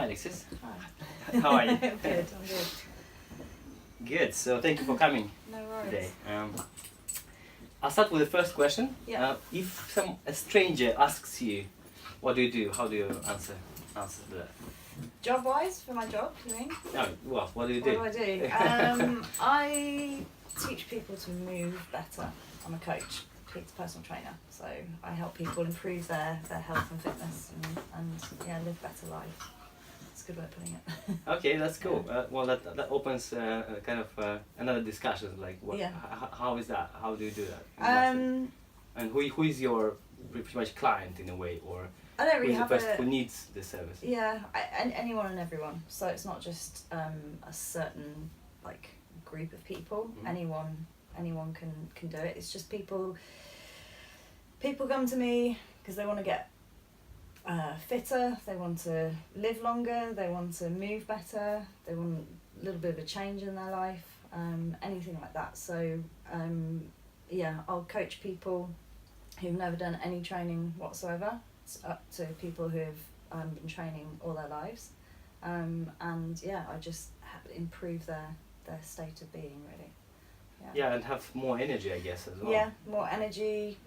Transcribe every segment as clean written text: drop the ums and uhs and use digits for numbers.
Alexis. Hi. How are you? I'm good. Good. So thank you for coming No worries. today. I'll start with the first question. Yeah. If a stranger asks you, what do you do? How do you answer that? Job-wise, for my job, you mean? No, well, what do you do? What do I do? I teach people to move better. I'm a coach, personal trainer, so I help people improve their health and fitness and yeah, live better lives. That's a good way of putting it. Okay, that's cool. Well, that opens kind of another discussion. Like, what? Yeah. How is that? How do you do that? Um, And who is your pretty much client in a way, or I don't who really is the have person a. who needs the service? Yeah, anyone and everyone. So it's not just a certain like group of people. Mhm. Anyone can do it. It's just people come to me because they want to get fitter, they want to live longer, they want to move better, they want a little bit of a change in their life, anything like that. So yeah, I'll coach people who've never done any training whatsoever, up to people who've been training all their lives, and yeah, I just improve their state of being, really. Yeah, and have more energy, I guess, as well. Yeah, more energy.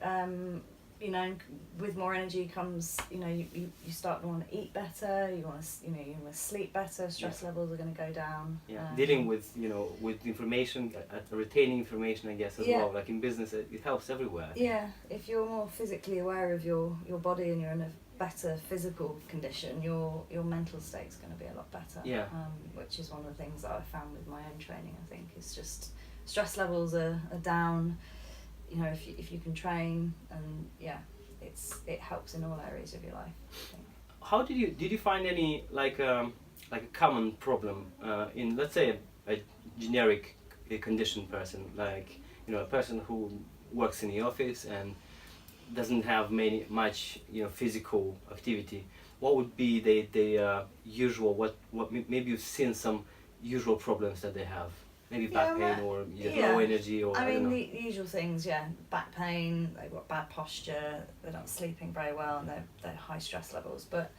You know, with more energy comes, you know, you start to want to eat better. You want to, you want to sleep better. Stress levels are going to go down. Yeah, dealing with with information, retaining information, I guess, as well. Like in business, it helps everywhere. Yeah, if you're more physically aware of your body and you're in a better physical condition, your mental state's going to be a lot better. Yeah. Which is one of the things that I found with my own training. I think is just stress levels are down. You know, if you can train, and yeah, it helps in all areas of your life, I think. How did you find any like a common problem in, let's say, a generic conditioned person, like a person who works in the office and doesn't have much physical activity? What would be the usual, what maybe you've seen some usual problems that they have? Maybe back pain or low energy, or I mean, don't know. the usual things, yeah. Back pain, they've got bad posture, they're not sleeping very well, and they're high stress levels. But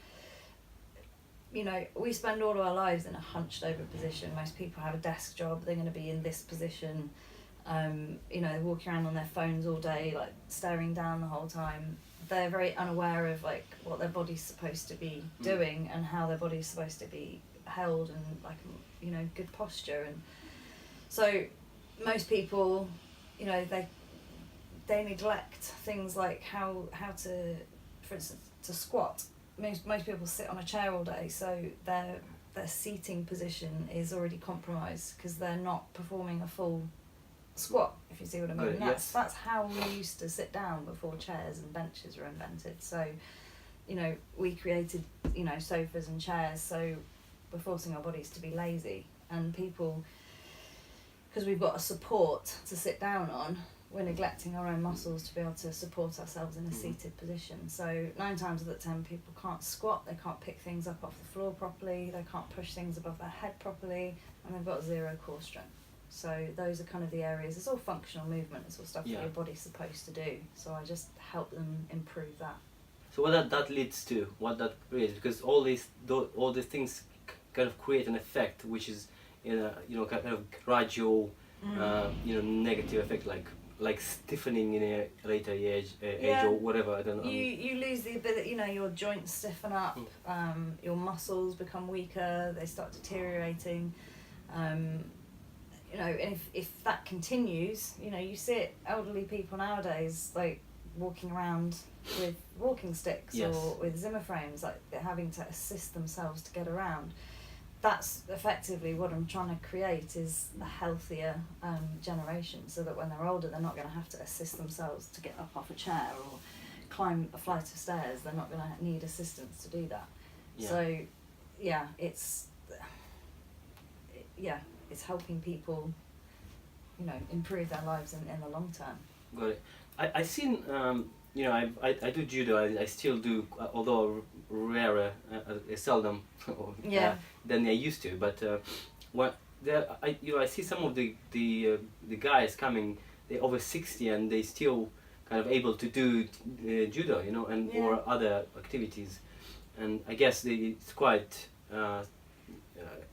we spend all of our lives in a hunched over position. Most people have a desk job, they're going to be in this position. They're walking around on their phones all day, like staring down the whole time. They're very unaware of like what their body's supposed to be doing and how their body's supposed to be held, and like good posture. And so most people, they neglect things like how to, for instance, to squat. Most people sit on a chair all day, so their seating position is already compromised because they're not performing a full squat, if you see what I mean. That's how we used to sit down before chairs and benches were invented. So, we created, sofas and chairs, so we're forcing our bodies to be lazy, and people, because we've got a support to sit down on, we're neglecting our own muscles to be able to support ourselves in a seated position. So 9 times out of 10 people can't squat, they can't pick things up off the floor properly, they can't push things above their head properly, and they've got 0 core strength. So those are kind of the areas. It's all functional movement, it's all stuff that your body's supposed to do. So I just help them improve that. So what that leads to, what that creates, because all these things kind of create an effect, which is kind of gradual, negative effect, like stiffening in a later age or whatever. I don't know. You lose the ability. Your joints stiffen up. Your muscles become weaker. They start deteriorating. And if that continues, you see elderly people nowadays like walking around with walking sticks or with Zimmer frames, like they're having to assist themselves to get around. That's effectively what I'm trying to create, is a healthier generation, so that when they're older, they're not going to have to assist themselves to get up off a chair or climb a flight of stairs. They're not going to need assistance to do that. Yeah. So, yeah, it's helping people, improve their lives in the long term. Got it. I've seen, I do judo. I still do, although rarer, seldom than I used to. But I see some of the guys coming. They're over 60 and they still kind of able to do judo, or other activities. And I guess it's quite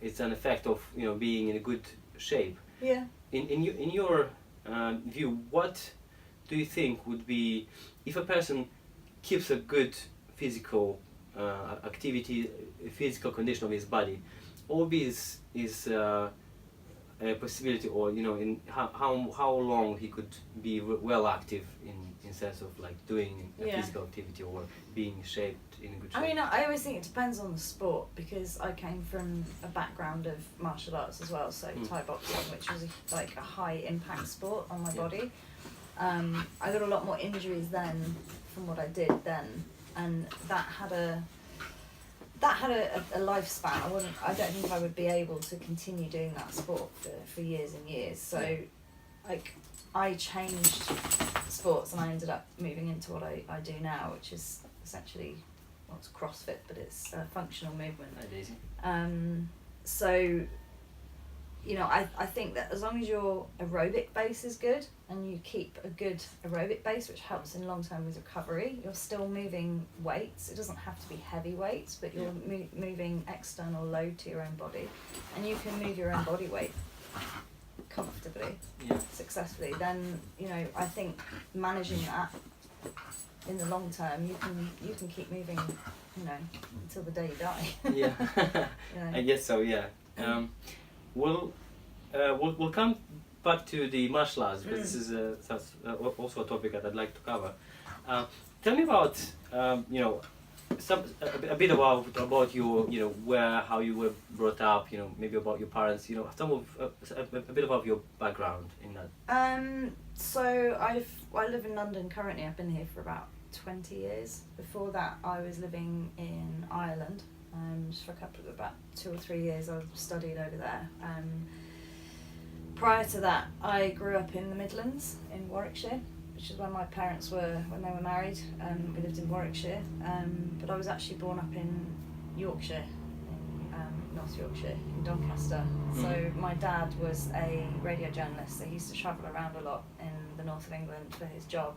it's an effect of being in a good shape. Yeah. In your view, what do you think would be, if a person keeps a good physical activity, physical condition of his body, what would be his a possibility, or in how long he could be well active in sense of like doing a physical activity or being shaped in a good shape? I mean, I always think it depends on the sport, because I came from a background of martial arts as well, so Thai boxing, which was like a high impact sport on my body. I got a lot more injuries then from what I did then, and that had a lifespan. I don't think I would be able to continue doing that sport for years and years. So like I changed sports and I ended up moving into what I do now, which is essentially, well, it's CrossFit, but it's functional movement. So I think that as long as your aerobic base is good and you keep a good aerobic base, which helps in long term with recovery, you're still moving weights. It doesn't have to be heavy weights, but you're moving external load to your own body, and you can move your own body weight comfortably, successfully. Then I think managing that in the long term, you can keep moving, until the day you die. I guess so. We'll come back to the martial arts, because this is also a topic that I'd like to cover. Tell me about a bit about your how you were brought up. Maybe about your parents. A bit about your background in that. So I live in London currently. I've been here for about 20 years. Before that, I was living in Ireland. Just for about 2 or 3 years I studied over there. Prior to that, I grew up in the Midlands in Warwickshire, which is where my parents were when they were married. We lived in Warwickshire, but I was actually born up in Yorkshire, in North Yorkshire, in Doncaster. So my dad was a radio journalist, so he used to travel around a lot in the north of England for his job.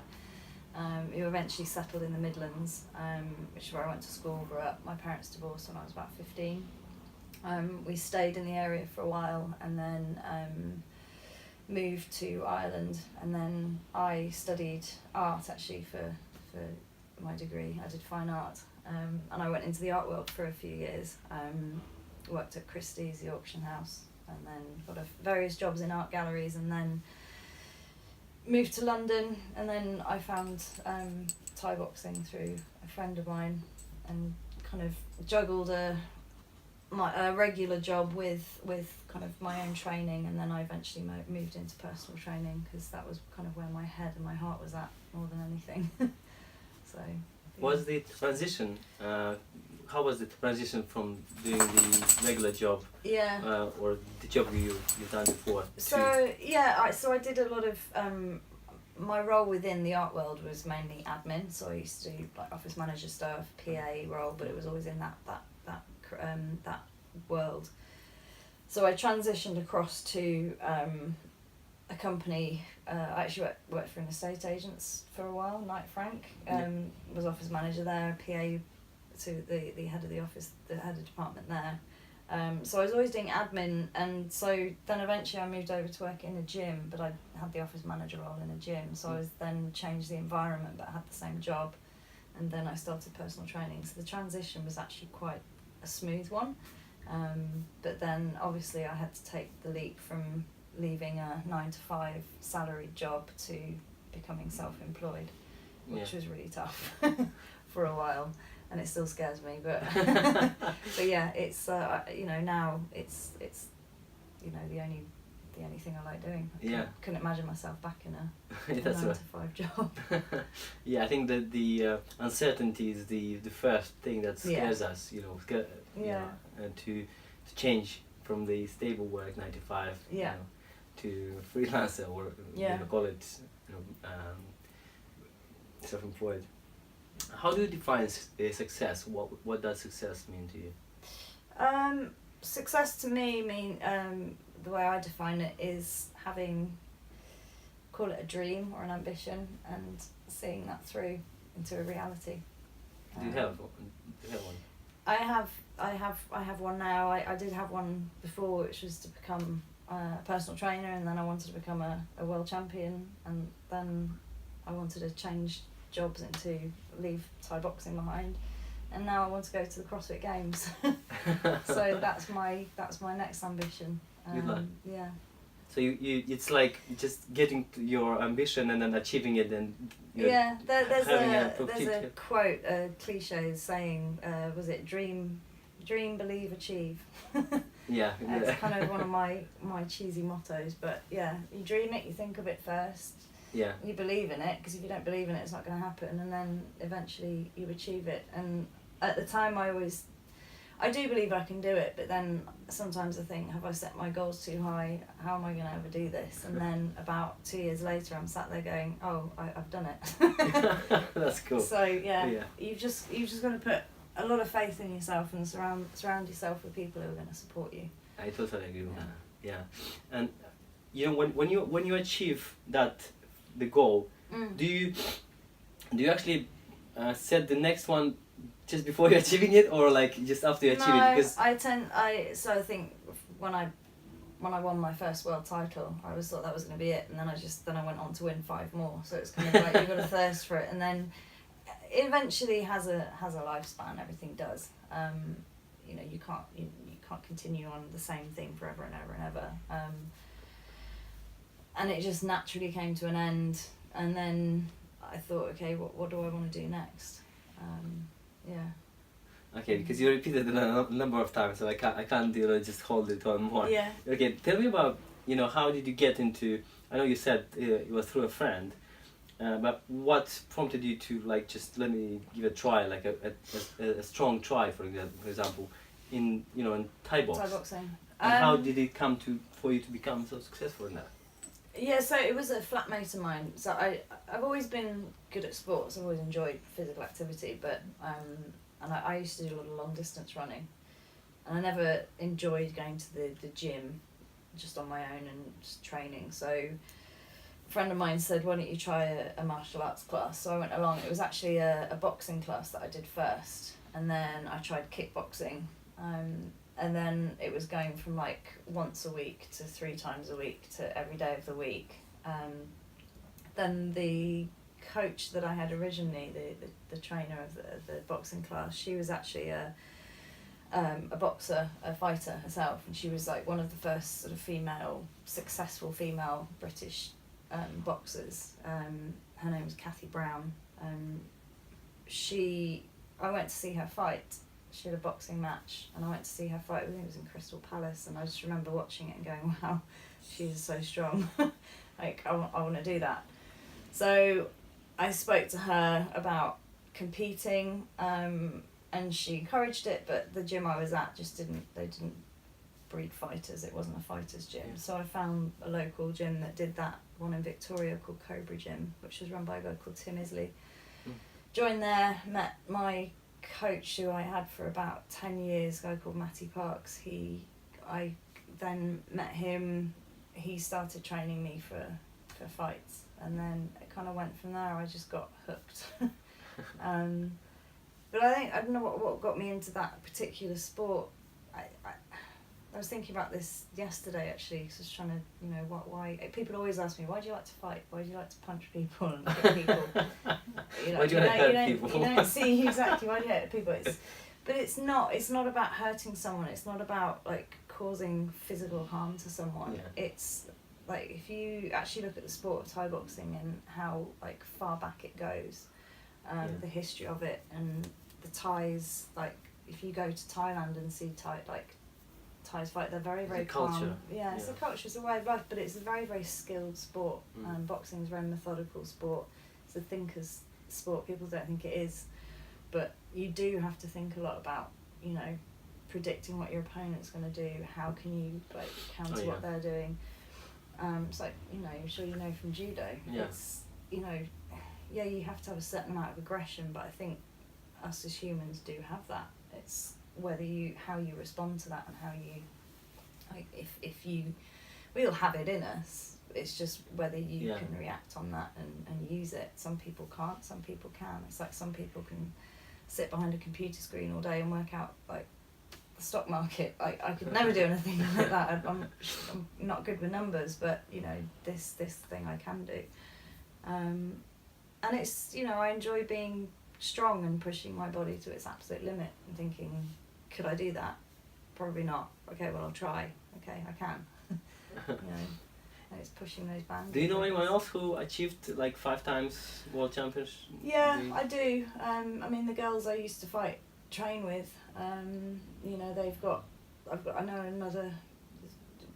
He eventually settled in the Midlands, which is where I went to school, grew up. My parents divorced when I was about 15. We stayed in the area for a while and then moved to Ireland, and then I studied art actually for my degree. I did fine art, and I went into the art world for a few years. Worked at Christie's, the auction house, and then got various jobs in art galleries, and then moved to London, and then I found Thai boxing through a friend of mine, and kind of juggled a regular job with kind of my own training, and then I eventually moved into personal training, because that was kind of where my head and my heart was at more than anything. So was the transition how was the transition from doing the regular job or the job you've done before? So I did a lot of my role within the art world was mainly admin, so I used to do like office manager stuff, PA role, but it was always in that world. So I transitioned across to a company. I actually worked for an estate agents for a while, Knight Frank. Was office manager there, PA to the head of the office, the head of department there. So I was always doing admin, and so then eventually I moved over to work in a gym, but I had the office manager role in a gym, so I was then changed the environment but had the same job, and then I started personal training. So the transition was actually quite a smooth one, but then obviously I had to take the leap from leaving a 9-to-5 salaried job to becoming self-employed, which was really tough for a while. And it still scares me, but but yeah, it's now it's the only thing I like doing. I couldn't imagine myself back in a 9-to-5 job. I think that the uncertainty is the first thing that scares us. And to change from the stable work 9-to-5, to freelancer, or call it self-employed. How do you define success? What does success mean to you? Success to me the way I define it is having, call it a dream or an ambition, and seeing that through into a reality. Do you have one? I have I have one now. I did have one before, which was to become a personal trainer, and then I wanted to become a world champion, and then I wanted to change jobs into leave Thai boxing behind, and now I want to go to the CrossFit Games. So that's my next ambition. Good luck. Yeah. So you it's like just getting to your ambition and then achieving it, and Yeah, there's a particular- quote, a cliche saying, was it dream, believe, achieve. yeah. It's kind of one of my cheesy mottos, but yeah, you dream it, you think of it first, Yeah. you believe in it, because if you don't believe in it, it's not going to happen, and then eventually you achieve it. And at the time I do believe I can do it, but then sometimes I think, have I set my goals too high? How am I going to ever do this? And then about 2 years later, I'm sat there going, oh, I've done it. That's cool. So yeah, Yeah. you've just got to put a lot of faith in yourself and surround yourself with people who are going to support you. I totally agree with that. Yeah, and you know when you achieve the goal, do you actually set the next one just before you're achieving it, or like just after you achieve it? Because I think when I won my first world title, I always thought that was going to be it, and then I went on to win 5 more. So it's kind of like you've got to thirst for it, and then it eventually has a lifespan. Everything does. You know, you can't continue on the same thing forever and ever and ever. And it just naturally came to an end, and then I thought, okay, what do I want to do next? Yeah. okay, because you repeated it a number of times, so I can't just hold it on more. Yeah. Okay, tell me about, how did you get into? I know you said it was through a friend, but what prompted you to just let me give a try, like a strong try, for example, in Thai boxing. Thai boxing. And how did it come for you to become so successful in that? Yeah, so it was a flatmate of mine. So I've always been good at sports. I've always enjoyed physical activity, but and I used to do a lot of long distance running, and I never enjoyed going to the gym just on my own and just training. So a friend of mine said, why don't you try a martial arts class? So I went along. It was actually a boxing class that I did first, and then I tried kickboxing. And then it was going from once a week to 3 times a week to every day of the week. Then the coach that I had originally, the trainer of the boxing class, she was actually a boxer, a fighter herself, and she was one of the first sort of successful female British boxers. Her name was Cathy Brown. I went to see her fight. She had a boxing match, and I went to see her fight. I think it was in Crystal Palace, and I just remember watching it and going, wow, she's so strong. I want to do that. So I spoke to her about competing, and she encouraged it, but the gym I was at they didn't breed fighters. It wasn't a fighter's gym. So I found a local gym that did that, one in Victoria called Cobra Gym, which was run by a guy called Tim Isley. Joined there, met my coach who I had for about 10 years, a guy called Matty Parks. I then met him. He started training me for fights, and then it kind of went from there. I just got hooked. But I don't know what got me into that particular sport. I was thinking about this yesterday actually, because I was trying to, why people always ask me, why do you like to fight? Why do you like to punch people and hit people? Why do you hurt people? You don't see exactly why do you hurt people. But it's not about hurting someone. It's not about causing physical harm to someone. Yeah. It's if you actually look at the sport of Thai boxing and how far back it goes, the history of it and the Thais. If you go to Thailand and see Thais fight, they're very, very calm. Culture. Yeah, it's a culture, it's a way of life, but it's a very, very skilled sport. Boxing is a very methodical sport. It's a thinker's sport. People don't think it is, but you do have to think a lot about, predicting what your opponent's going to do. How can you counter what they're doing? It's I'm sure you know from judo. Yeah. It's you have to have a certain amount of aggression, but I think us as humans do have that. It's how you respond to that, and how you if we all have it in us. It's just whether you can react on that and use it. Some people can't, some people can. It's some people can sit behind a computer screen all day and work out the stock market. I could never do anything like that. I'm not good with numbers, but you know, this thing I can do. And it's, you know, I enjoy being strong and pushing my body to its absolute limit and thinking, could I do that? Probably not. Okay, well, I'll try. Okay, I can. You know, and it's pushing those boundaries. Do you know anyone else who achieved like 5 times world champions? Yeah, I do. I mean, the girls I used to train with, you know, I know another,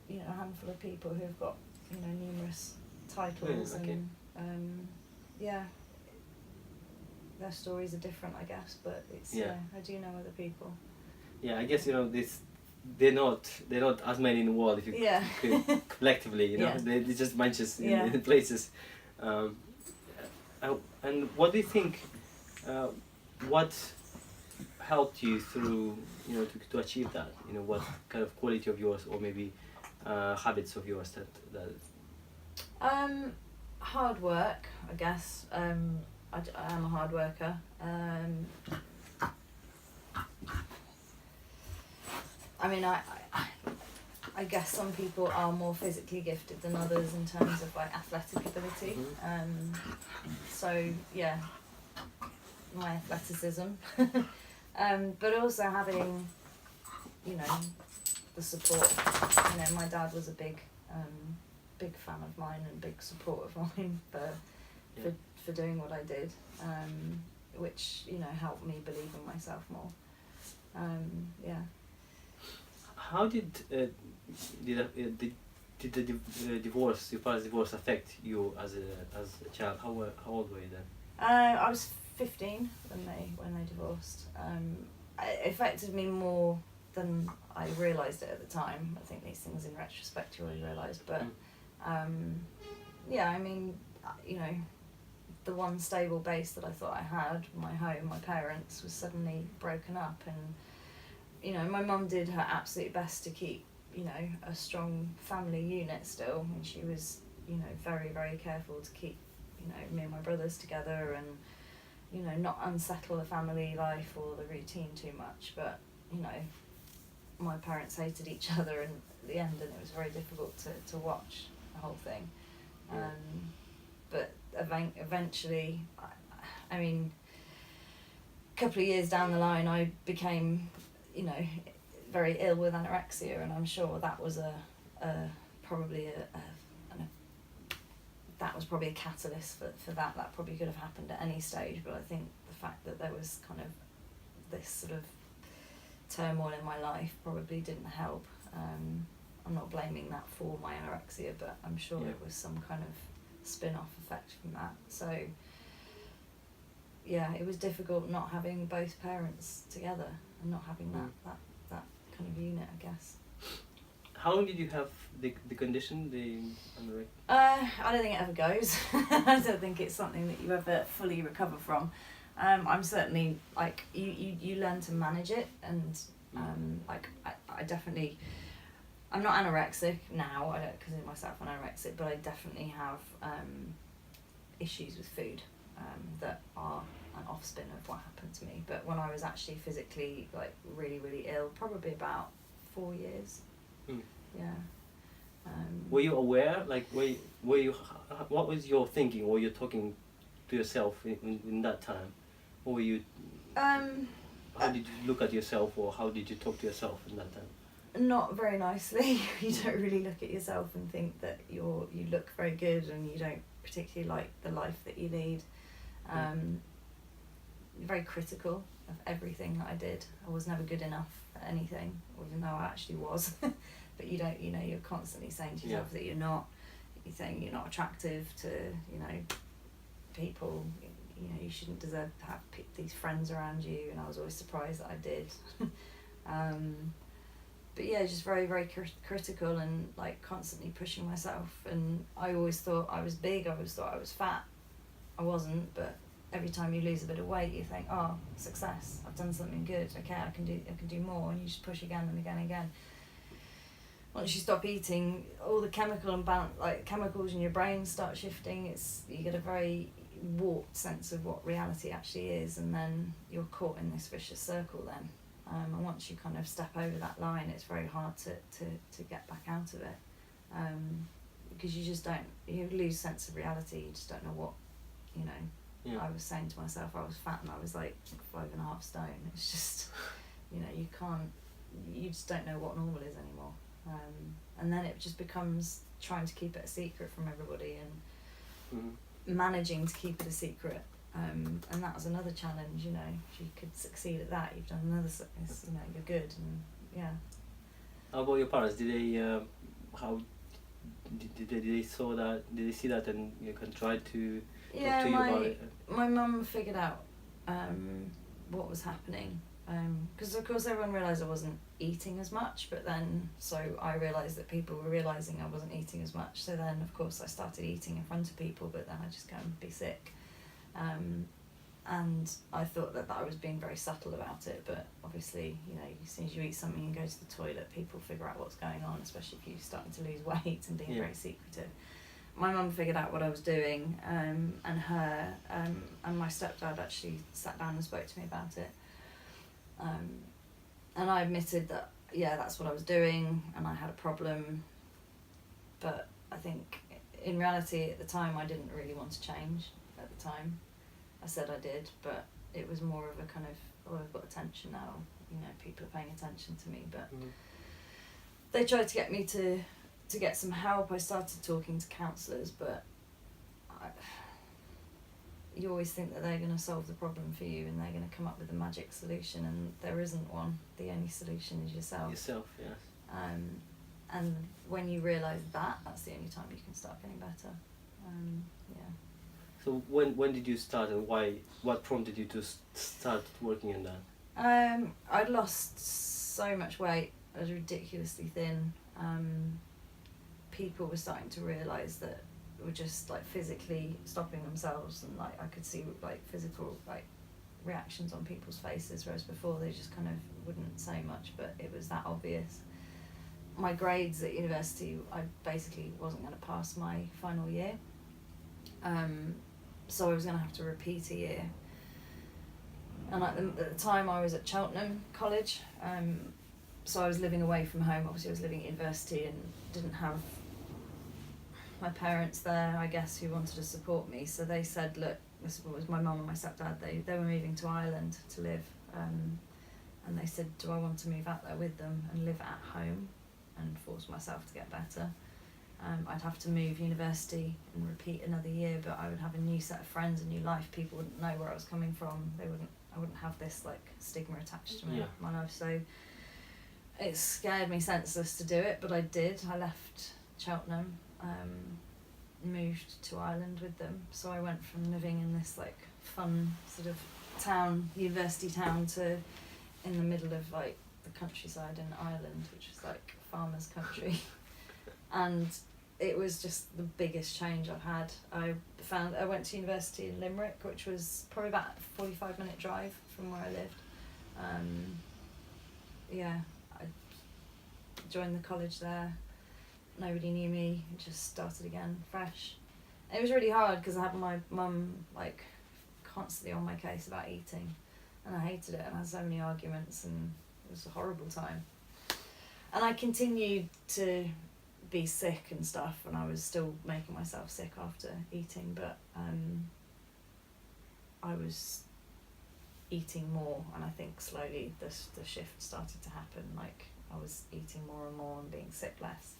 you know, a handful of people who've got, you know, numerous titles. Yeah, okay. And yeah, their stories are different, I guess, but it's, Yeah. I do know other people. Yeah, I guess, you know, they're not as many in the world if you Yeah. collectively, you know, Yeah. they're just bunches Yeah. in places. And what do you think? What helped you through, you know, to achieve that? You know, what kind of quality of yours, or maybe habits of yours that Hard work, I guess. I am a hard worker. I mean, I guess some people are more physically gifted than others in terms of like athletic ability. So yeah, my athleticism, but also having, you know, the support. You know, my dad was a big fan of mine and big support of mine for doing what I did, which, you know, helped me believe in myself more. Yeah. How did the divorce, your father's divorce, affect you as a child? How old were you then? I was 15 when they divorced. It affected me more than I realised it at the time. I think these things in retrospect you always realise, but yeah, I mean, you know, the one stable base that I thought I had, my home, my parents, was suddenly broken up. And you know, my mum did her absolute best to keep, you know, a strong family unit still, and she was, you know, very, very careful to keep, you know, me and my brothers together, and, you know, not unsettle the family life or the routine too much. But, you know, my parents hated each other in the end, and it was very difficult to watch the whole thing. But eventually, I mean, a couple of years down the line, I became, you know, very ill with anorexia, and I'm sure that was probably that was probably a catalyst for that. That probably could have happened at any stage, but I think the fact that there was kind of this sort of turmoil in my life probably didn't help. I'm not blaming that for my anorexia, but I'm sure it was some kind of spin-off effect from that. So yeah, it was difficult not having both parents together and not having that kind of unit, I guess. How long did you have the condition, the anorexia? I don't think it ever goes. I don't think it's something that you ever fully recover from. I'm certainly, like, you learn to manage it, and like I definitely, I'm not anorexic now, I don't consider myself anorexic, but I definitely have issues with food that are an offspin of what happened to me. But when I was actually physically, like, really, really ill, probably about 4 years. Yeah. Were you aware, like, were you, what was your thinking, or you talking to yourself in that time? Or were you, how did you look at yourself, or how did you talk to yourself in that time? Not very nicely. You don't really look at yourself and think that you look very good, and you don't particularly like the life that you lead. Very critical of everything that I did. I was never good enough at anything, even though I actually was. But you don't, you know, you're constantly saying to yourself that you're not. You're saying you're not attractive to, you know, people. You know, you shouldn't deserve to have these friends around you. And I was always surprised that I did. But yeah, just very, very critical, and like constantly pushing myself. And I always thought I was big. I always thought I was fat. I wasn't, but every time you lose a bit of weight, you think, oh, success, I've done something good, okay, I can do more, and you just push again and again and again. Once you stop eating, all the chemicals in your brain start shifting. You get a very warped sense of what reality actually is, and then you're caught in this vicious circle then. And once you kind of step over that line, it's very hard to get back out of it, because you lose sense of reality. You just don't know what, you know. Yeah. I was saying to myself I was fat and I was like 5.5 stone. It's just, you know, you just don't know what normal is anymore. And then it just becomes trying to keep it a secret from everybody and managing to keep it a secret. And that was another challenge, you know. If you could succeed at that, you've done another, you know, you're good. And yeah. How about your parents? Did they how did they saw that? Did they see that and you can try to talk to you about it? My mum figured out what was happening, because of course everyone realised I wasn't eating as much, but then so I realised that people were realising I wasn't eating as much, so then of course I started eating in front of people, but then I just go and be sick, and I thought that I was being very subtle about it, but obviously, you know, as soon as you eat something and go to the toilet, people figure out what's going on, especially if you're starting to lose weight and being very secretive. My mum figured out what I was doing, and her and my stepdad actually sat down and spoke to me about it. And I admitted that, yeah, that's what I was doing and I had a problem. But I think in reality at the time I didn't really want to change at the time. I said I did, but it was more of a kind of, oh, I've got attention now, you know, people are paying attention to me. But they tried to get me to get some help. I started talking to counsellors, but you always think that they're going to solve the problem for you and they're going to come up with a magic solution, and there isn't one. The only solution is yourself. Yourself, yes. And when you realise that, that's the only time you can start getting better. Yeah. So when did you start, and what prompted you to start working on that? I'd lost so much weight. I was ridiculously thin. People were starting to realise that were just like physically stopping themselves, and like I could see like physical like reactions on people's faces, whereas before they just kind of wouldn't say much, but it was that obvious. My grades at university, I basically wasn't going to pass my final year, so I was going to have to repeat a year. And at the time I was at Cheltenham College, so I was living away from home. Obviously I was living at university and didn't have my parents there, I guess, who wanted to support me. So they said, look, this was my mum and my stepdad, they were moving to Ireland to live, and they said, do I want to move out there with them and live at home and force myself to get better? I'd have to move university and repeat another year, but I would have a new set of friends, a new life. People wouldn't know where I was coming from. I wouldn't have this like stigma attached to my life. So it scared me senseless to do it, but I did. I left Cheltenham, moved to Ireland with them. So I went from living in this like fun sort of town, university town, to in the middle of like the countryside in Ireland, which was like farmers' country. And it was just the biggest change I've had. I went to university in Limerick, which was probably about a 45-minute drive from where I lived. I joined the college there. Nobody knew me. Just started again, fresh. And it was really hard because I had my mum like constantly on my case about eating, and I hated it, and I had so many arguments, and it was a horrible time. And I continued to be sick and stuff, and I was still making myself sick after eating, but I was eating more, and I think slowly the shift started to happen. Like I was eating more and more and being sick less,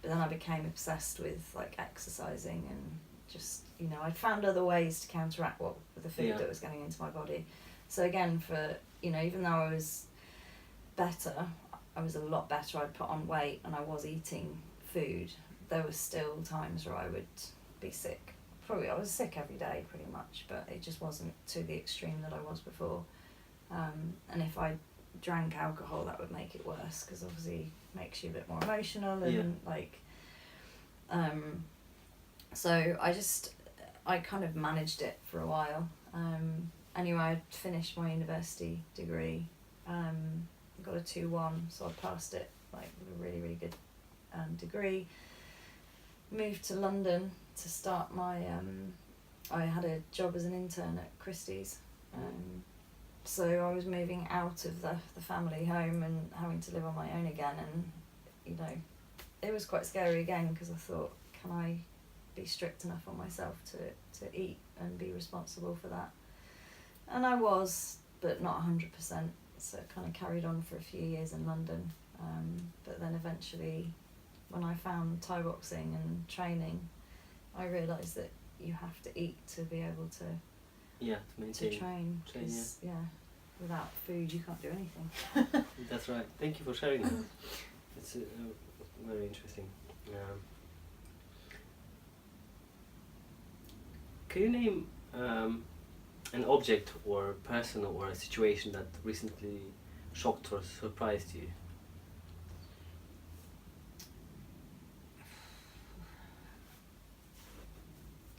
but then I became obsessed with like exercising, and just, you know, I'd found other ways to counteract the food that was getting into my body. So again, for, you know, even though I was better, I was a lot better, I'd put on weight and I was eating food, there were still times where I would be sick. Probably I was sick every day pretty much, but it just wasn't to the extreme that I was before. And if I drank alcohol, that would make it worse, because obviously it makes you a bit more emotional and so I kind of managed it for a while. Anyway, I finished my university degree, got a 2-1, so I passed it like with a really, really good degree. Moved to London to start my I had a job as an intern at Christie's, so I was moving out of the family home and having to live on my own again, and you know, it was quite scary again because I thought, can I be strict enough on myself to eat and be responsible for that? And I was, but not 100%. So it kind of carried on for a few years in London. But then eventually, when I found Thai boxing and training, I realised that you have to eat to be able to maintain. to train. Cause, without food you can't do anything. That's right. Thank you for sharing that. It's very interesting. Can you name an object or person or a situation that recently shocked or surprised you?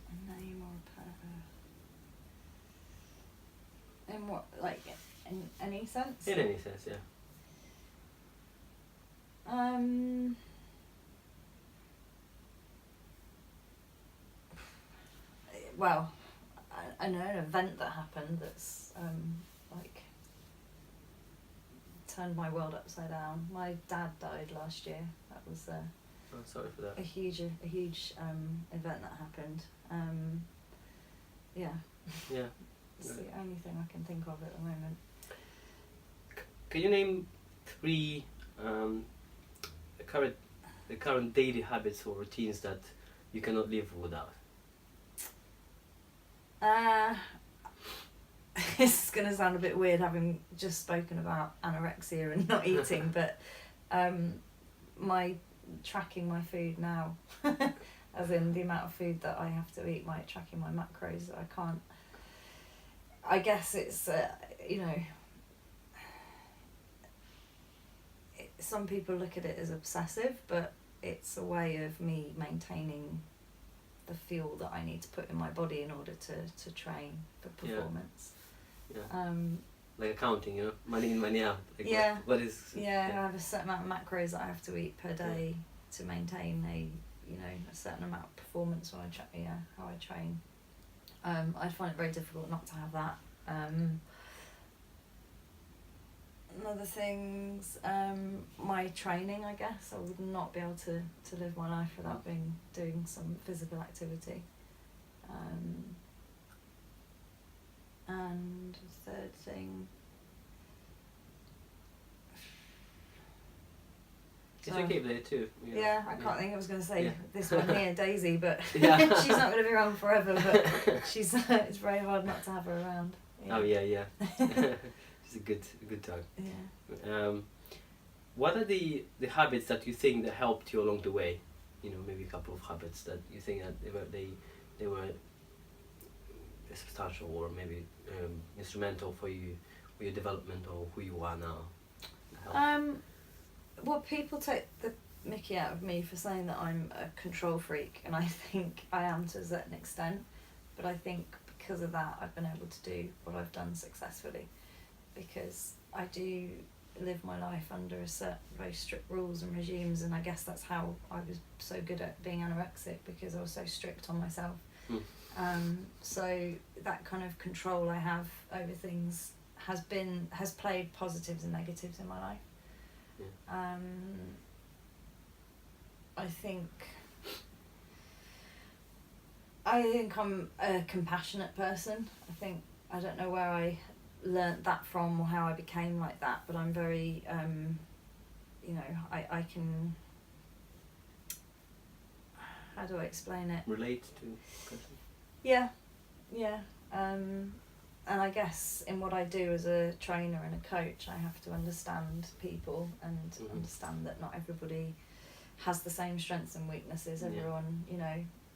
A name or a person? In what, like, in any sense? In any sense, yeah. Well, I know an event that happened that's like turned my world upside down. My dad died last year. That was Oh, sorry for that. a huge event that happened. Yeah. Yeah. It's the only thing I can think of at the moment. Can you name 3 the current daily habits or routines that you cannot live without? It's going to sound a bit weird having just spoken about anorexia and not eating, but my tracking my food now, as in the amount of food that I have to eat, tracking my macros, I can't. I guess it's some people look at it as obsessive, but it's a way of me maintaining the fuel that I need to put in my body in order to train for performance. Yeah. Like accounting, money in, money out. Like yeah. What is? Yeah, I have a certain amount of macros that I have to eat per day to maintain a certain amount of performance when how I train. I find it very difficult not to have that. Other things, my training, I guess. I would not be able to live my life without doing some physical activity. And the third thing... It's okay, there too. Yeah, I can't think I was going to say this one here, Daisy, but she's not going to be around forever, but it's very hard not to have her around. Yeah. Oh yeah. It's a good time. Yeah. What are the habits that you think that helped you along the way? Maybe a couple of habits that you think that they were substantial or maybe instrumental for your development or who you are now. Well, people take the mickey out of me for saying that I'm a control freak, and I think I am to a certain extent, but I think because of that I've been able to do what I've done successfully, because I do live my life under very strict rules and regimes, and I guess that's how I was so good at being anorexic, because I was so strict on myself. So that kind of control I have over things has played positives and negatives in my life. I think I'm a compassionate person. I don't know where I learnt that from or how I became like that, but I'm very I can, how do I explain it? Relate to person? Yeah. And I guess in what I do as a trainer and a coach, I have to understand people and understand that not everybody has the same strengths and weaknesses. Everyone,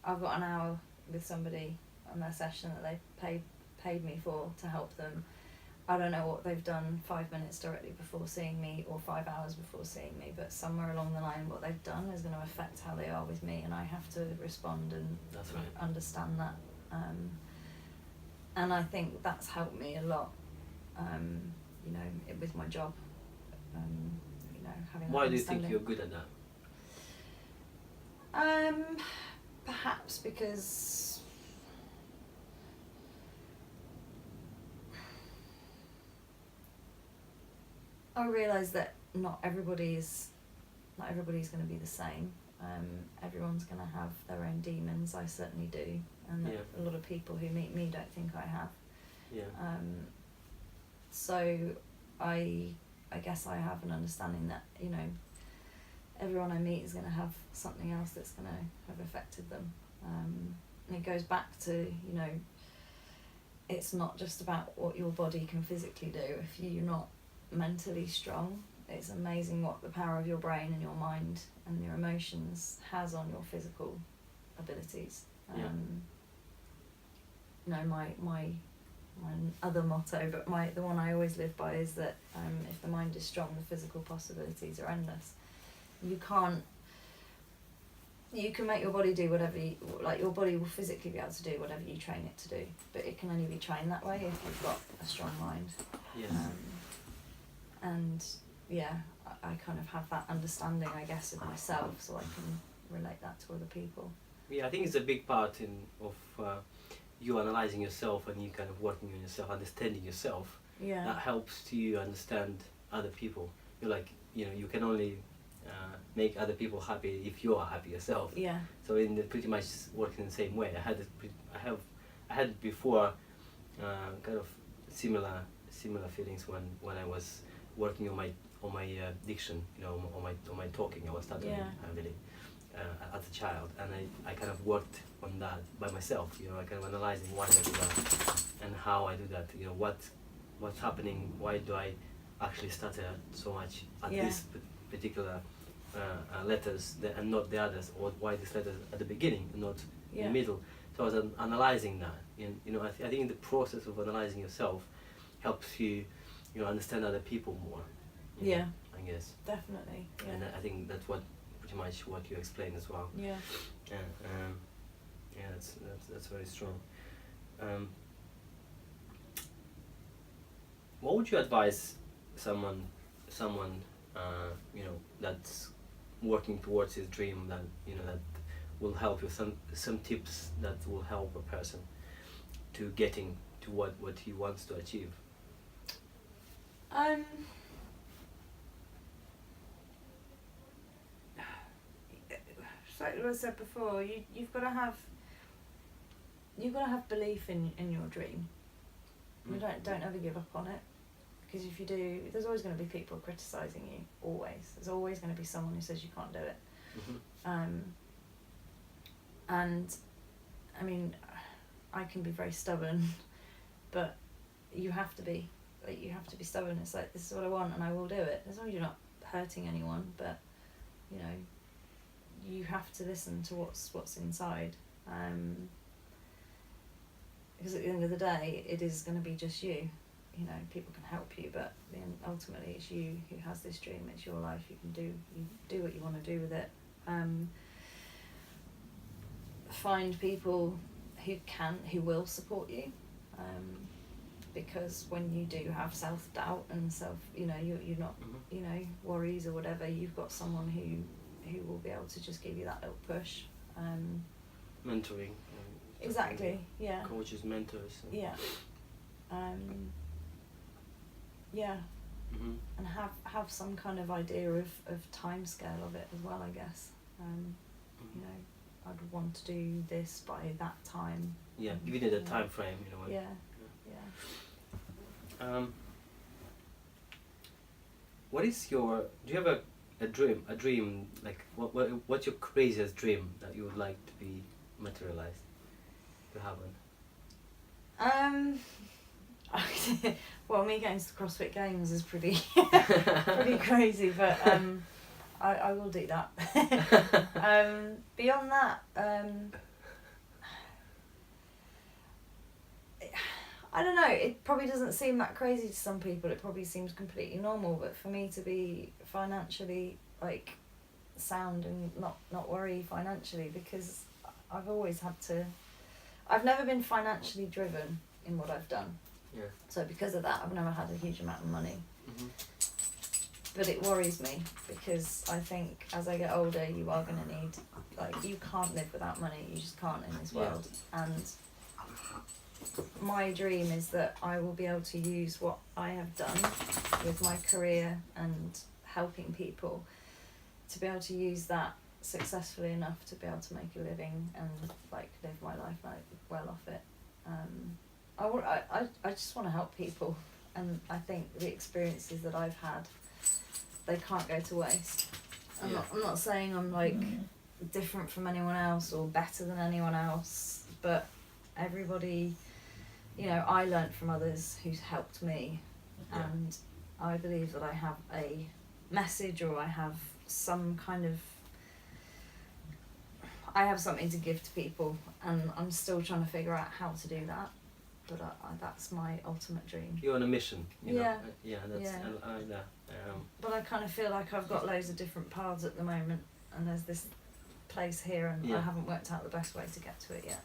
I've got an hour with somebody on their session that they paid me for to help them. I don't know what they've done 5 minutes directly before seeing me or 5 hours before seeing me, but somewhere along the line what they've done is going to affect how they are with me, and I have to respond and That's right. understand that. And I think that's helped me a lot, with my job. Having Why that do you think understanding. you're good at that? Perhaps because I realise that not everybody's going to be the same. Everyone's going to have their own demons. I certainly do, and a lot of people who meet me don't think I have. Yeah. So I guess I have an understanding that, you know, everyone I meet is going to have something else that's going to have affected them. And it goes back to, you know, it's not just about what your body can physically do. If you're not mentally strong, it's amazing what the power of your brain and your mind and your emotions has on your physical abilities. You know, my other motto, but the one I always live by is that if the mind is strong, the physical possibilities are endless. You can make your body do whatever your body will physically be able to do whatever you train it to do, but it can only be trained that way if you've got a strong mind. Yes. And I kind of have that understanding, I guess, of myself, so I can relate that to other people. Yeah, I think it's a big part of you analysing yourself and you kind of working on yourself, understanding yourself. Yeah. That helps to you understand other people. You're like, you know, you can only make other people happy if you are happy yourself. Yeah. So pretty much working the same way. I had before kind of similar feelings when I was working on my diction, you know, on my talking. I was stuttering really as a child, and I kind of worked on that by myself. You know, I kind of analyzing why I do that and how I do that. You know, what's happening? Why do I actually stutter so much at this particular letters and not the others, or why this letter at the beginning and not in the middle? So I was analyzing that. And, you know, I think the process of analyzing yourself helps you, you know, understand other people more. You know, I guess. Definitely. Yeah. And I think that's pretty much what you explained as well. Yeah. That's very strong. What would you advise someone you know, that's working towards his dream, that, you know, that will help you, some tips that will help a person to getting to what he wants to achieve? Like I said before, you've got to have belief in your dream. You don't ever give up on it, because if you do, there's always going to be people criticising you. Always, there's always going to be someone who says you can't do it. And I mean, I can be very stubborn, but you have to be. Like, you have to be stubborn. It's like, this is what I want and I will do it. As long as you're not hurting anyone, but you know, you have to listen to what's inside. Because at the end of the day, it is going to be just you. You know, people can help you, but then ultimately it's you who has this dream. It's your life. You do what you want to do with it. Find people who will support you. Because when you do have self-doubt and you're not, you know, worries or whatever, you've got someone who will be able to just give you that little push. Mentoring. Exactly. Yeah. Coaches, mentors. Yeah. And have some kind of idea of time scale of it as well, I guess. You know, I'd want to do this by that time. Yeah, give it a time frame, you know. Yeah. What is do you have a dream, like what's your craziest dream that you would like to be materialized, to happen? Well, me going to the CrossFit Games is pretty crazy, but I will do that. Beyond that, I don't know, it probably doesn't seem that crazy to some people. It probably seems completely normal, but for me to be financially sound and not worry financially, because I've always I've never been financially driven in what I've done. Yeah. So because of that, I've never had a huge amount of money. But it worries me, because I think as I get older, you are going to need, you can't live without money. You just can't in this world. And my dream is that I will be able to use what I have done with my career and helping people to be able to use that successfully enough to be able to make a living and like live my life like well off it. I just want to help people, and I think the experiences that I've had, they can't go to waste. I'm not saying I'm like different from anyone else or better than anyone else, but everybody, you know, I learnt from others who's helped me, and I believe that I have a message, or I have some kind of, I have something to give to people, and I'm still trying to figure out how to do that, but that's my ultimate dream. You're on a mission, you know? That's, Yeah. I like that. But I kind of feel like I've got loads of different paths at the moment, and there's this place here, and I haven't worked out the best way to get to it yet.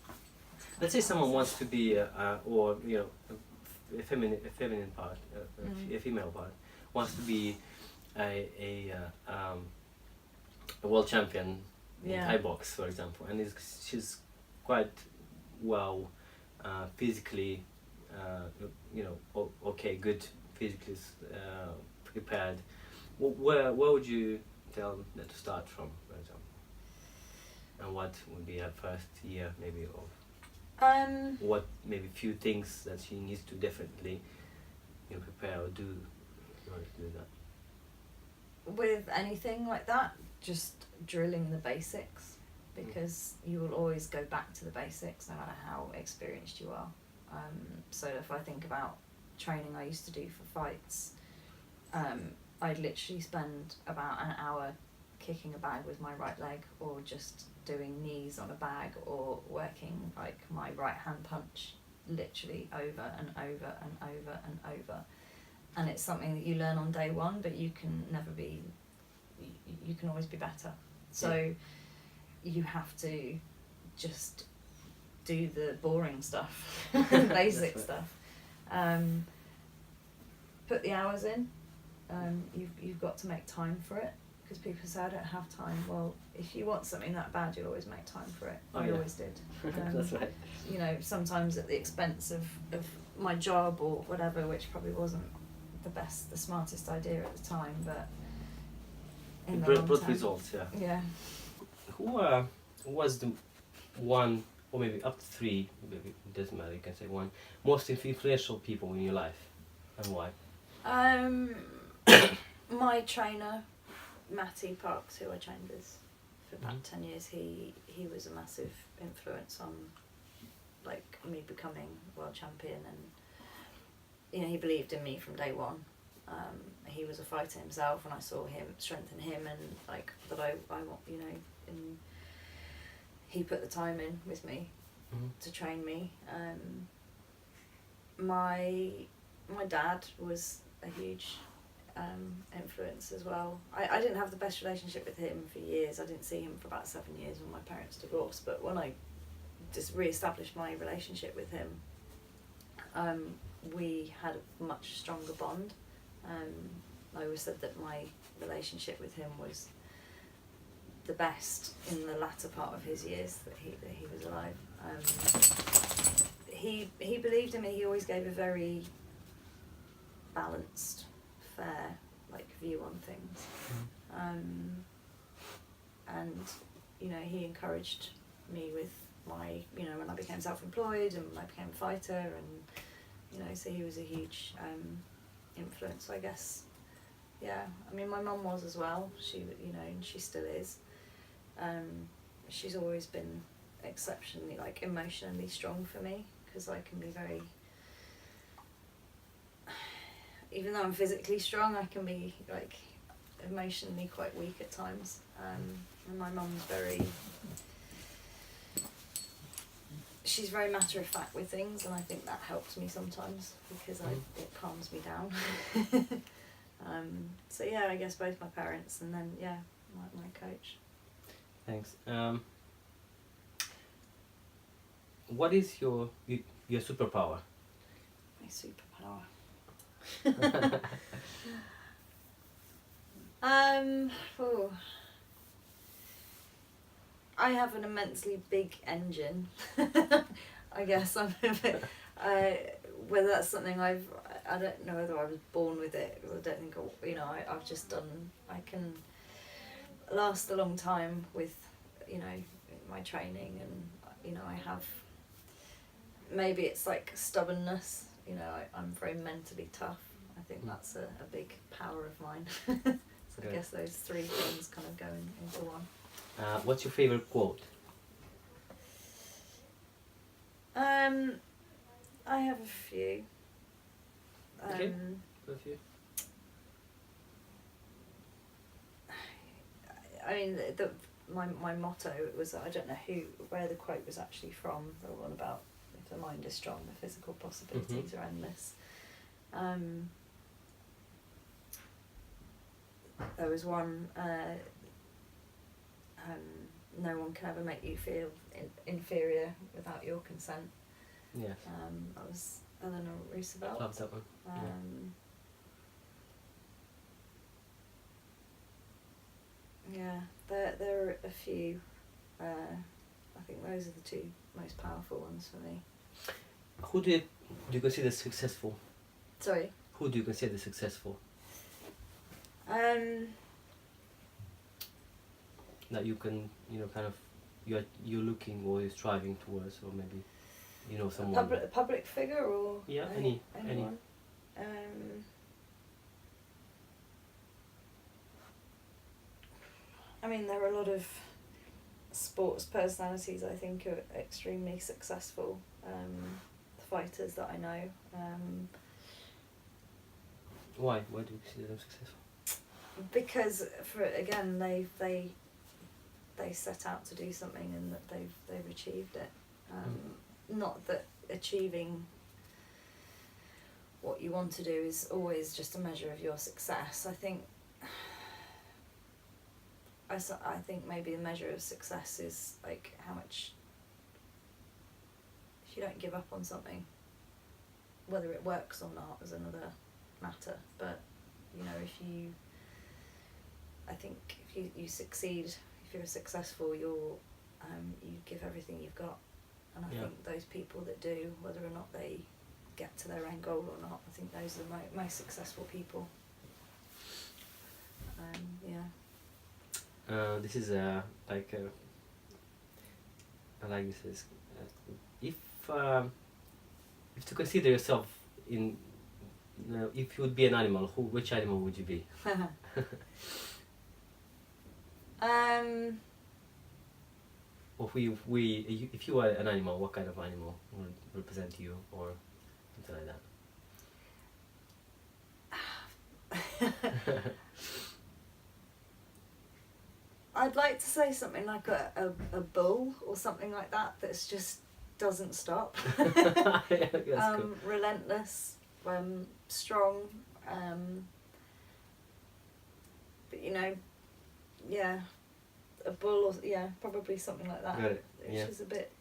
Let's say someone wants to be, or you know, a feminine part, a female part, wants to be a world champion in Thai box, for example, and she's quite well physically, you know, okay, good physically prepared. Where would you tell them to start from, for example? And what would be her first year, maybe, of what maybe few things that she needs to definitely, you know, prepare or do in order to do that? With anything like that, just drilling the basics, because you will always go back to the basics no matter how experienced you are. So if I think about training I used to do for fights, I'd literally spend about an hour kicking a bag with my right leg, or just doing knees on a bag, or working like my right hand punch literally over and over and over and over. And it's something that you learn on day one, but you can never be, you can always be better. So you have to just do the boring stuff, basic stuff. Put the hours in. You've got to make time for it, because people say I don't have time. Well, if you want something that bad, you'll always make time for it. I always did. That's right. You know, sometimes at the expense of my job or whatever, which probably wasn't the smartest idea at the time, but in the long brought term, results, yeah. Who was the one, or maybe up to three, maybe it doesn't matter, you can say one, most influential people in your life, and why? My trainer, Matty Parks, who I trained with for about 10 years, he was a massive influence on like me becoming world champion, and you know, he believed in me from day one. He was a fighter himself, and I saw him strengthen him, and like that I want, you know, and he put the time in with me to train me. My dad was a huge influence as well. I didn't have the best relationship with him for years. I didn't see him for about 7 years when my parents divorced, but when I just re-established my relationship with him, we had a much stronger bond. I always said that my relationship with him was the best in the latter part of his years that he was alive. He believed in me. He always gave a very balanced, fair like view on things, and you know, he encouraged me with my, you know, when I became self-employed and when I became a fighter, and you know, so he was a huge influence, I guess. Yeah, I mean, my mum was as well. She, you know, and she still is. She's always been exceptionally like emotionally strong for me, because I can be very, even though I'm physically strong, I can be like emotionally quite weak at times. And my mum's she's very matter of fact with things, and I think that helps me sometimes, because it calms me down. So yeah, I guess both my parents, and then my coach. Thanks. What is your superpower? My superpower. I have an immensely big engine. I guess I'm Whether that's something I don't know whether I was born with it. I don't think, I've just done, I can last a long time with, my training, and, I have, maybe it's like stubbornness, I'm very mentally tough. I think that's a big power of mine. So I guess those three things kind of go into one. What's your favourite quote? I have a few. Okay. A few. I mean, my motto was, I don't know where the quote was actually from, the one about if the mind is strong, the physical possibilities are endless. There was one, no one can ever make you feel inferior without your consent. Yeah. That was Eleanor Roosevelt. Love that one. Yeah, there are a few. I think those are the two most powerful ones for me. Who do you consider successful? Sorry? Who do you consider successful? That you can, kind of, you're looking or you're striving towards, or maybe, someone. Public figure or anyone. I mean, there are a lot of sports personalities I think are extremely successful. Fighters that I know. Why? Why do you consider them successful? Because they set out to do something and that they've achieved it. Not that achieving what you want to do is always just a measure of your success. I think maybe the measure of success is like how much, if you don't give up on something, whether it works or not is another matter, but if you succeed, if you're successful, you give everything you've got, and I think those people that do, whether or not they get to their end goal or not, I think those are the most successful people. This is I like this. If to consider yourself in, if you would be an animal, which animal would you be? Or if you were an animal, what kind of animal would represent you, or something like that? I'd like to say something like a bull or something like that that's just doesn't stop. Cool. Relentless, strong, but a bull, or probably something like that. Got it. Which is a bit,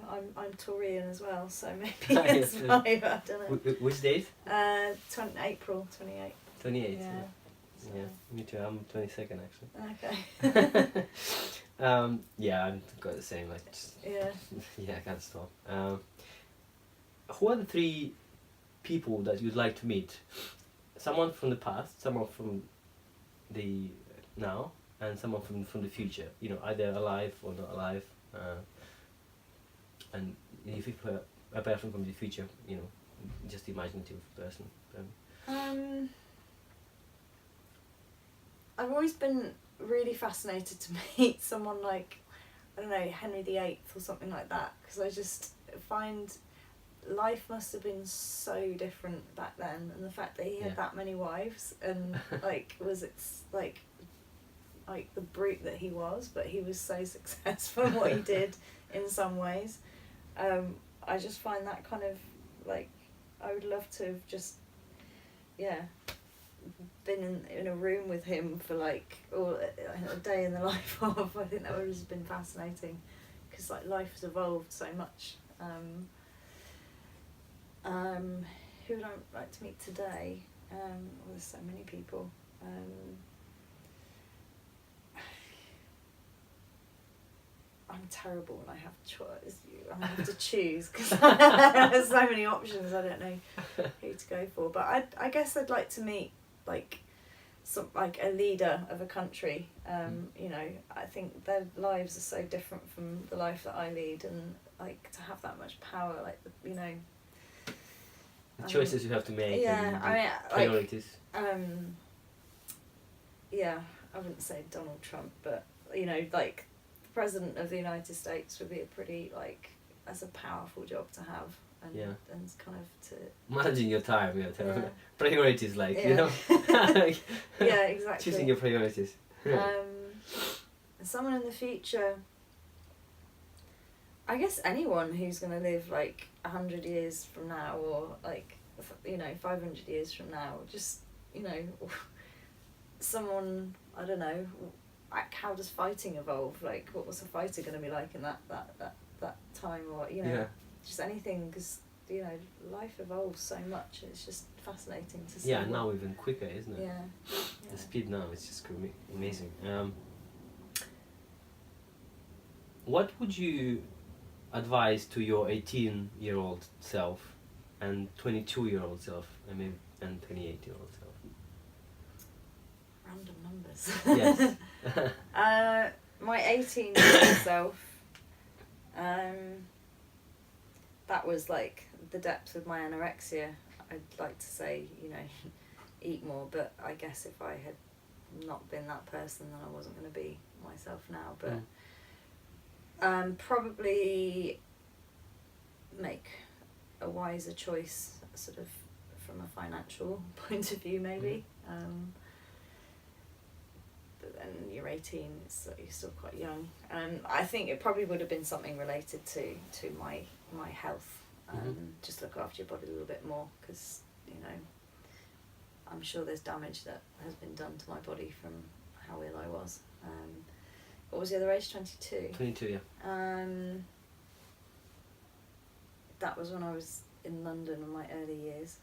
I'm Taurian as well, so maybe it's fine. I don't know. Which date? April 28th. 28th. Yeah. So. Yeah, me too. I'm 22nd actually. Okay. I've got the same. I can't stop. Who are the three people that you'd like to meet? Someone from the past, someone from the now, and someone from the future. Either alive or not alive. And if a person from the future, just imaginative person. I've always been really fascinated to meet someone like, I don't know, Henry VIII or something like that, because I just find life must have been so different back then, and the fact that he had that many wives, and was it like the brute that he was, but he was so successful in what he did in some ways. I just find that kind of I would love to have just been in a room with him for or a day in the life of. I think that would have just been fascinating, because life has evolved so much. Who would I like to meet today? There's so many people. I'm terrible when I have choice. I have to choose because there's so many options. I don't know who to go for. But I guess I'd like to meet like a leader of a country. You know, I think their lives are so different from the life that I lead, and like to have that much power, like you know. The choices you have to make. Yeah, and I mean, priorities. Yeah, I wouldn't say Donald Trump, but you know, like the President of the United States would be a pretty that's a powerful job to have, and kind of to managing your time, yeah. Priorities, you know. Yeah, exactly. Choosing your priorities. Someone in the future. I guess anyone who's going to live 100 years from now, or 500 years from now, just someone, I don't know, how does fighting evolve? What was a fighter going to be like in that time, or just anything, because life evolves so much. It's just fascinating to see. Yeah, now even quicker, isn't it? Yeah. The speed now is just amazing. What would you advise to your 18-year-old self and 22-year-old self, and 28-year-old self? Random numbers. Yes. My 18-year-old self, that was the depth of my anorexia. I'd like to say, eat more, but I guess if I had not been that person, then I wasn't going to be myself now. But probably make a wiser choice, sort of from a financial point of view, maybe. But then you're 18, so you're still quite young. I think it probably would have been something related to my health. Just look after your body a little bit more, because I'm sure there's damage that has been done to my body from how ill I was. What was the other age? 22? 22, yeah. That was when I was in London in my early years.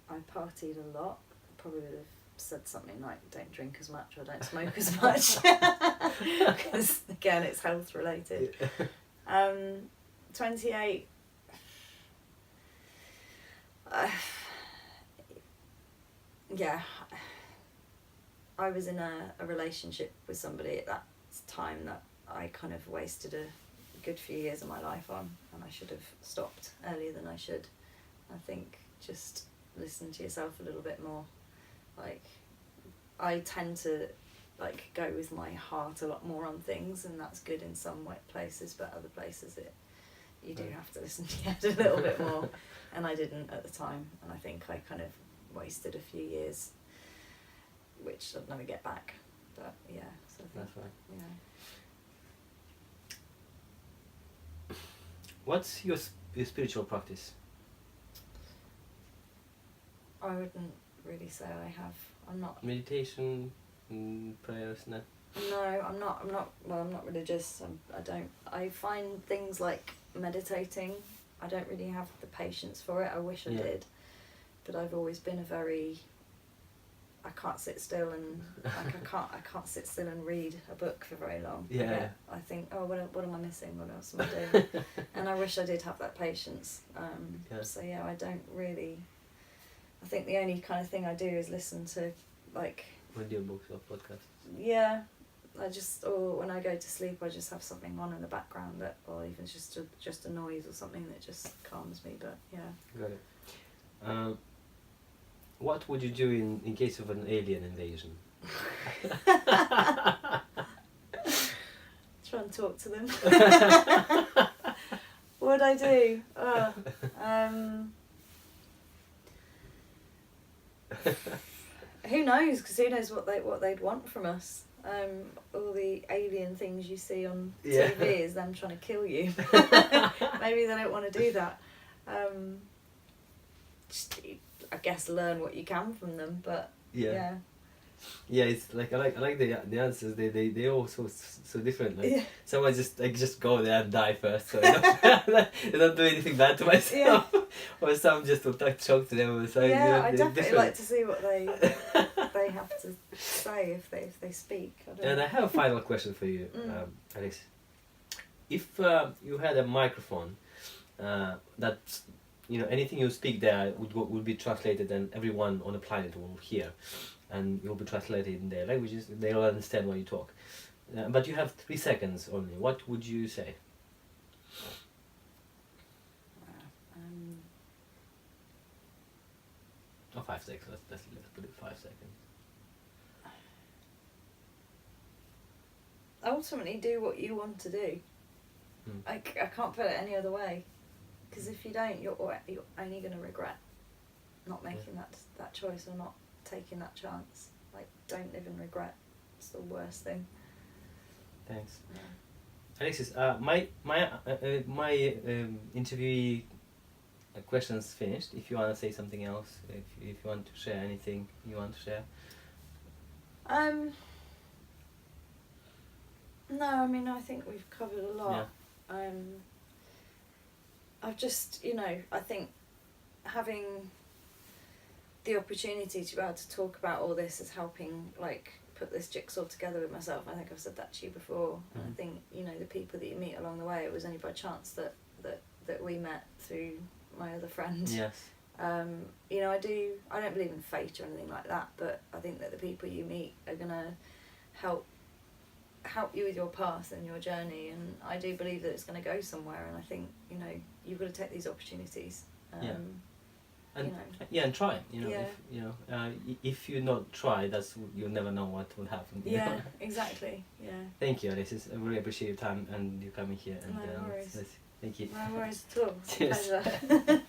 I partied a lot. Probably would have said something like, don't drink as much or don't smoke as much. Because, again, it's health related. 28... yeah, I was in a relationship with somebody at that time that I kind of wasted a good few years of my life on, and I should have stopped earlier than I should. I think just listen to yourself a little bit more. I tend to go with my heart a lot more on things, and that's good in some places, but other places you do have to listen to your head a little bit more, and I didn't at the time, and I think I kind of wasted a few years, which I'd never get back. But yeah, so I think, that's right. What's your spiritual practice? I wouldn't really say I have. I'm not. Meditation, prayers, no. No, I'm not. Well, I'm not religious. I don't. I find things like meditating, I don't really have the patience for it. I wish I did, but I've always been a very. I can't sit still and I can't sit still and read a book for very long. Yeah. I think, oh, what am I missing? What else am I doing? And I wish I did have that patience. So yeah, I don't really. I think the only kind of thing I do is listen to audiobooks or podcasts. Yeah, or when I go to sleep, I just have something on in the background or even just a noise or something that just calms me. But yeah. Got it. What would you do in case of an alien invasion? Try and talk to them. What would I do? Who knows? Because who knows what they'd want from us? All the alien things you see on TV is them trying to kill you. Maybe they don't want to do that. Just, I guess, learn what you can from them, but yeah. Yeah, it's like I like the answers. They all so different. Someone just go there and die first, so they don't do anything bad to myself. Or some just will talk to them. I definitely like to see what they they have to say if they speak. I don't And know. I have a final question for you, Alex. If you had a microphone that, you know, anything you speak there would be translated and everyone on the planet will hear, and you'll be translated in their languages, they'll understand what you talk. But you have 3 seconds only. What would you say? Oh, 5 seconds. Let's put it 5 seconds. Ultimately, do what you want to do. I can't put it any other way. Because if you don't, you're only going to regret not making that choice or not taking that chance. Like, don't live in regret. It's the worst thing. Thanks. Yeah. Alexis, my interviewee questions finished. If you want to say something else, if you want to share anything you want to share. No, I mean, I think we've covered a lot. Yeah. I've just, you know, I think having the opportunity to be able to talk about all this is helping, like, put this jigsaw together with myself. I think I've said that to you before. And I think, you know, the people that you meet along the way, it was only by chance that we met through my other friend. Yes. You know, I don't believe in fate or anything like that, but I think that the people you meet are gonna help you with your path and your journey, and I do believe that it's going to go somewhere, and I think, you know, you've got to take these opportunities. And you know. yeah, and try. You know, Yeah. if you not try, you'll never know what will happen. You Yeah, know? exactly. Yeah. Thank you, Alexis. I really appreciate your time and you coming here. And No worries. thank you. No worries at all. Cheers. Pleasure.